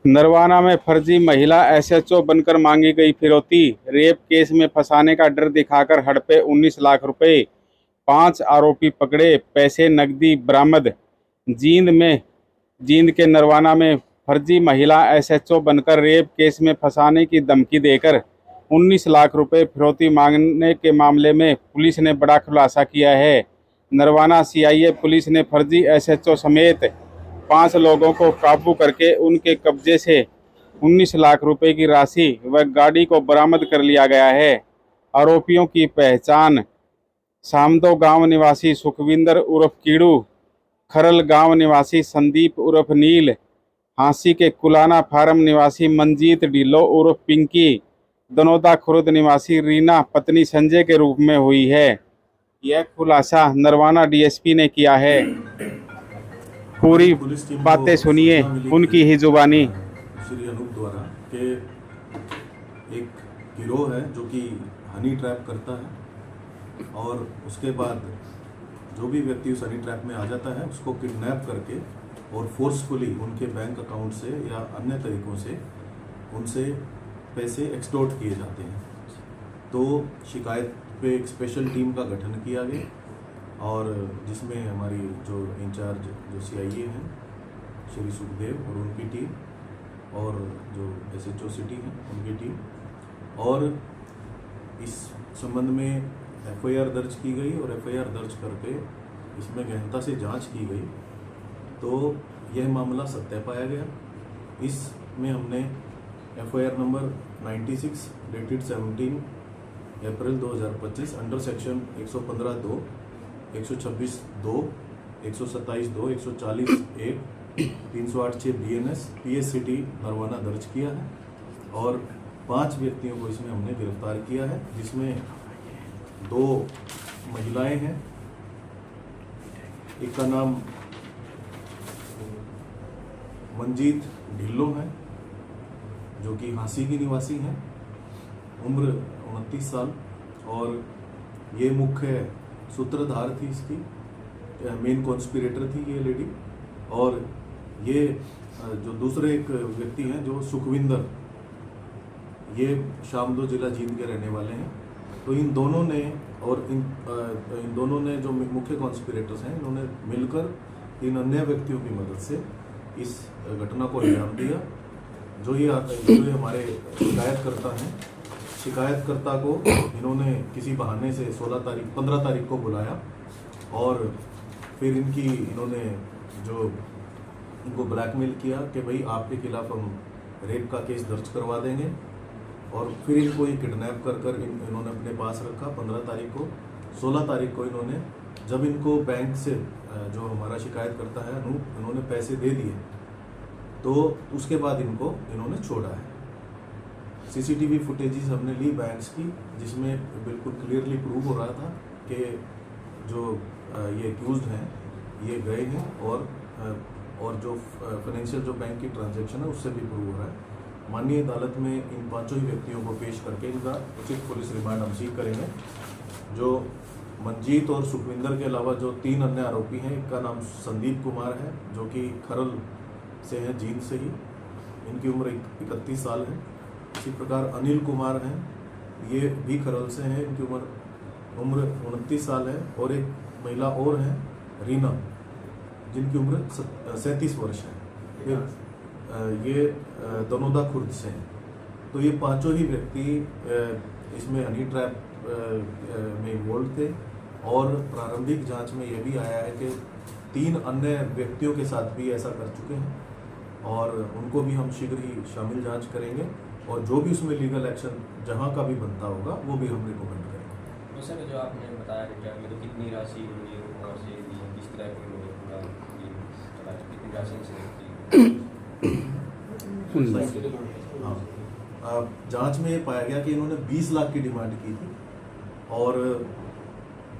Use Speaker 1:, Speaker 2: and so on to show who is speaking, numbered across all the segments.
Speaker 1: नरवाना में फर्जी महिला एसएचओ बनकर मांगी गई फिरौती। रेप केस में फंसाने का डर दिखाकर हड़पे 19 लाख रुपए। 5 आरोपी पकड़े, पैसे नकदी बरामद। जींद के नरवाना में फर्जी महिला एसएचओ बनकर रेप केस में फंसाने की धमकी देकर 19 लाख रुपए फिरौती मांगने के मामले में पुलिस ने बड़ा खुलासा किया है। नरवाना सीआईए पुलिस ने फर्जी एसएचओ समेत 5 लोगों को काबू करके उनके कब्जे से 19 लाख रुपए की राशि व गाड़ी को बरामद कर लिया गया है। आरोपियों की पहचान सामदो गांव निवासी सुखविंदर उर्फ कीड़ू, खरल गांव निवासी संदीप उर्फ नील, हांसी के कुलाना फार्म निवासी मंजीत ढिल्लो उर्फ पिंकी, दनोदा खुर्द निवासी रीना पत्नी संजय के रूप में हुई है। यह खुलासा नरवाना डीएसपी ने किया है। पूरी बातें सुनिए उनकी ही जुबानी।
Speaker 2: श्री अनूप द्वारा के एक गिरोह है जो कि हनी ट्रैप करता है और उसके बाद जो भी व्यक्ति उस हनी ट्रैप में आ जाता है उसको किडनैप करके और फोर्सफुली उनके बैंक अकाउंट से या अन्य तरीकों से उनसे पैसे एक्सटॉर्ट किए जाते हैं। तो शिकायत पे एक स्पेशल टीम का गठन किया गया और जिसमें हमारी जो इंचार्ज जो सीआईए हैं श्री सुखदेव और उनकी टीम और जो एसएचओ सिटी हैं उनकी टीम, और इस संबंध में एफआईआर दर्ज की गई और एफआईआर दर्ज करके इसमें गहनता से जांच की गई तो यह मामला सत्य पाया गया। इसमें हमने एफआईआर नंबर 96 डेटेड 17 अप्रैल 2025 under section 115(2), 126(2), 127(2), 140(1), 308(6) BNS PSCT Narwana दर्ज किया है और 5 व्यक्तियों को इसमें हमने गिरफ्तार किया है, जिसमें 2 महिलाएं हैं। एक का नाम मंजीत ढिल्लो है जो कि हांसी की निवासी हैं, उम्र 29 साल, और ये मुख्य सूत्रधार थी, इसकी मेन कॉन्स्पिरेटर थी ये लेडी। और ये जो दूसरे एक व्यक्ति हैं जो सुखविंदर, ये शामदो जिला जींद के रहने वाले हैं। तो इन दोनों ने और इन दोनों ने जो मुख्य कॉन्स्पिरेटर्स हैं, इन्होंने मिलकर 3 अन्य व्यक्तियों की मदद से इस घटना को अंजाम दिया। जो ये हमारे शिकायतकर्ता हैं, शिकायतकर्ता को इन्होंने किसी बहाने से 15 तारीख को बुलाया और फिर इन्होंने जो इनको ब्लैकमेल किया कि भाई आपके खिलाफ हम रेप का केस दर्ज करवा देंगे, और फिर इनको ये किडनैप कर इन्होंने अपने पास रखा 15 तारीख को। 16 तारीख को इन्होंने जब इनको बैंक से जो हमारा शिकायतकर्ता है अनूप, इन्होंने पैसे दे दिए तो उसके बाद इन्होंने छोड़ा है। सीसीटीवी फुटेजेस हमने ली बैंक्स की, जिसमें बिल्कुल क्लियरली प्रूव हो रहा था कि जो ये एक्यूज्ड हैं ये गए हैं और जो फाइनेंशियल जो बैंक की ट्रांजैक्शन है उससे भी प्रूव हो रहा है। माननीय अदालत में इन 5 ही व्यक्तियों को पेश करके इनका उचित पुलिस रिमांड हम सीख करेंगे। जो मंजीत और सुखविंदर के अलावा जो 3 अन्य आरोपी हैं, एक का नाम संदीप कुमार है जो कि खरल से है, जींद से ही, इनकी उम्र 31 साल है। इसी प्रकार अनिल कुमार हैं, ये भी खरल से हैं, इनकी उम्र 29 साल है। और एक महिला और हैं रीना, जिनकी उम्र 37 वर्ष है। ये दनोदा खुर्द से हैं। तो ये 5 ही व्यक्ति इसमें हनी ट्रैप में इन्वॉल्व थे और प्रारंभिक जांच में यह भी आया है कि 3 अन्य व्यक्तियों के साथ भी ऐसा कर चुके हैं और उनको भी हम शीघ्र ही शामिल जांच करेंगे और जो भी उसमें लीगल एक्शन जहां का भी बनता होगा वो भी हम रिकमेंड करेंगे।
Speaker 3: तो सर जो आपने बताया कि क्या तो कितनी राशि होगी और से किस तरह की पूरा कितनी राशि से
Speaker 2: हाँ, जांच में ये पाया गया कि इन्होंने 20 लाख की डिमांड की थी और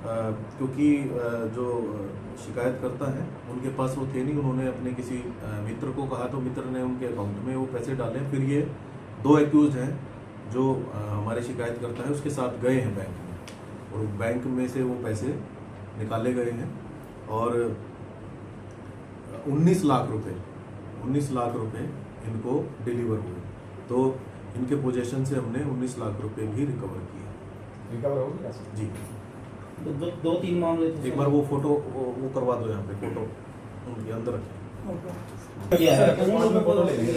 Speaker 2: क्योंकि जो शिकायतकर्ता हैं उनके पास वो थे नहीं, उन्होंने अपने किसी मित्र को कहा तो मित्र ने उनके अकाउंट में वो पैसे डाले। फिर ये 2 एक्यूज्ड हैं जो हमारे शिकायतकर्ता है उसके साथ गए हैं बैंक में और बैंक में से वो पैसे निकाले गए हैं और 19 लाख रुपए इनको डिलीवर हुए। तो इनके पोजेशन से हमने 19 लाख रुपए भी रिकवर किए।
Speaker 4: रिकवर हो गया
Speaker 2: जी,
Speaker 5: दो तीन मामले थे।
Speaker 2: एक बार वो फोटो वो करवा दो, यहाँ पे फोटो उनके अंदर रखें।
Speaker 5: क्या है?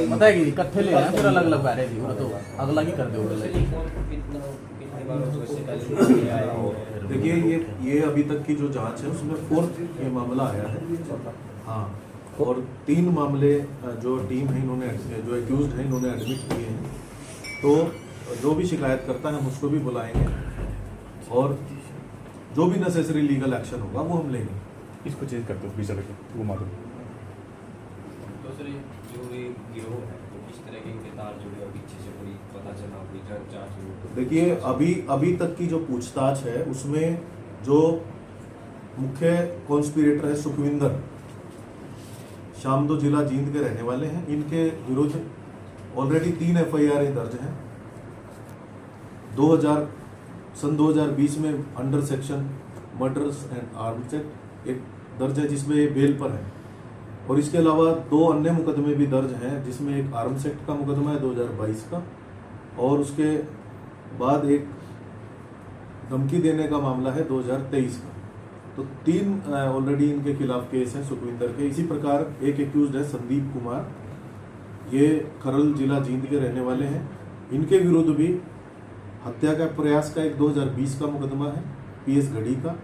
Speaker 4: पता है कि इकट्ठे ले हैं, फिर अलग अलग बैरे थी, तो अगला ही कर दे
Speaker 2: देखिए ये अभी तक की जो जांच है उसमें 4th ये मामला आया है। हाँ, और 3 मामले जो टीम है इन्होंने जो एक्यूज्ड है इन्होंने एडमिट किए हैं। तो जो भी शिकायत करता है हम उसको भी बुलाएंगे और जो भी नेसेसरी लीगल एक्शन होगा वो हम लेंगे।
Speaker 6: इसको चेंज कर दो, बीच लगे घुमा दो।
Speaker 3: तो सर जो ये गिरोह है तो किस तरह के इनके तार जुड़े और पीछे से कोई पता चला कोई जांच हुई?
Speaker 2: देखिए अभी तक की जो पूछताछ है उसमें जो मुख्य कॉन्स्पिरेटर है सुखविंदर शामदो जिला जींद के रहने वाले हैं। इनके विरुद्ध ऑलरेडी 3 FIR दर्ज हैं। 2000 2020 में under section murders and arms act एक दर्ज है जिसमें ये बेल पर है, और इसके अलावा 2 अन्य मुकदमे भी दर्ज हैं जिसमें एक आर्म्स एक्ट का मुकदमा है 2022 का, और उसके बाद एक धमकी देने का मामला है 2023 का। तो 3 ऑलरेडी इनके खिलाफ केस हैं सुखविंदर के। इसी प्रकार एक एक्यूज्ड है संदीप कुमार, ये खरल जिला जींद के रहने वाले हैं। इनके विरुद्ध भी हत्या का प्रयास का एक 2020 का मुकदमा है PS घड़ी का।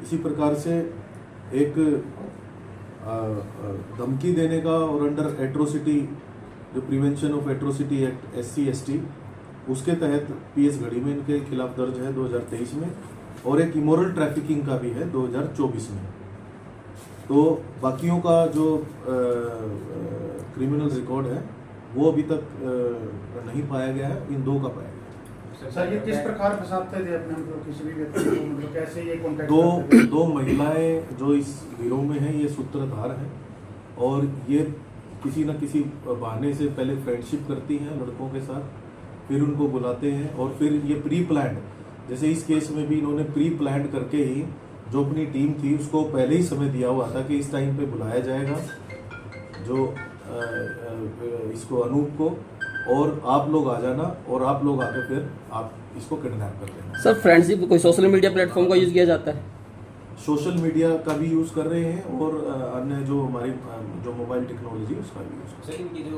Speaker 2: इसी प्रकार से एक धमकी देने का और अंडर एट्रोसिटी जो prevention of atrocity act SC/ST उसके तहत PS घड़ी में इनके खिलाफ दर्ज है 2023 में, और एक इमोरल ट्रैफिकिंग का भी है 2024 में। तो बाकियों का जो क्रिमिनल रिकॉर्ड है वो अभी तक नहीं पाया गया है, इन 2 का पाया गया।
Speaker 7: सर ये किस प्रकार फंसाते थे अपने, मतलब किसी भी व्यक्ति को, मतलब कैसे ये कॉन्टैक्ट करते थे?
Speaker 2: 2 महिलाएं जो इस गिरोह में हैं ये सूत्रधार हैं, और ये किसी न किसी बहाने से पहले फ्रेंडशिप करती हैं लड़कों के साथ, फिर उनको बुलाते हैं और फिर ये प्री प्लान्ड, जैसे इस केस में भी इन्होंने प्री प्लान्ड करके ही जो अपनी टीम थी उसको पहले ही समय दिया हुआ था कि इस टाइम पे बुलाया जाएगा जो इसको अनूप को, और आप लोग आ जाना और आप लोग आके फिर आप इसको किडनैप कर लेना।
Speaker 5: सर फ्रेंडशिप कोई सोशल मीडिया प्लेटफॉर्म का यूज किया जाता है?
Speaker 2: सोशल मीडिया का भी यूज़ कर रहे हैं और अन्य जो हमारी जो मोबाइल टेक्नोलॉजी उसका भी यूज़ कर रहे हैं।
Speaker 3: सर इनकी जो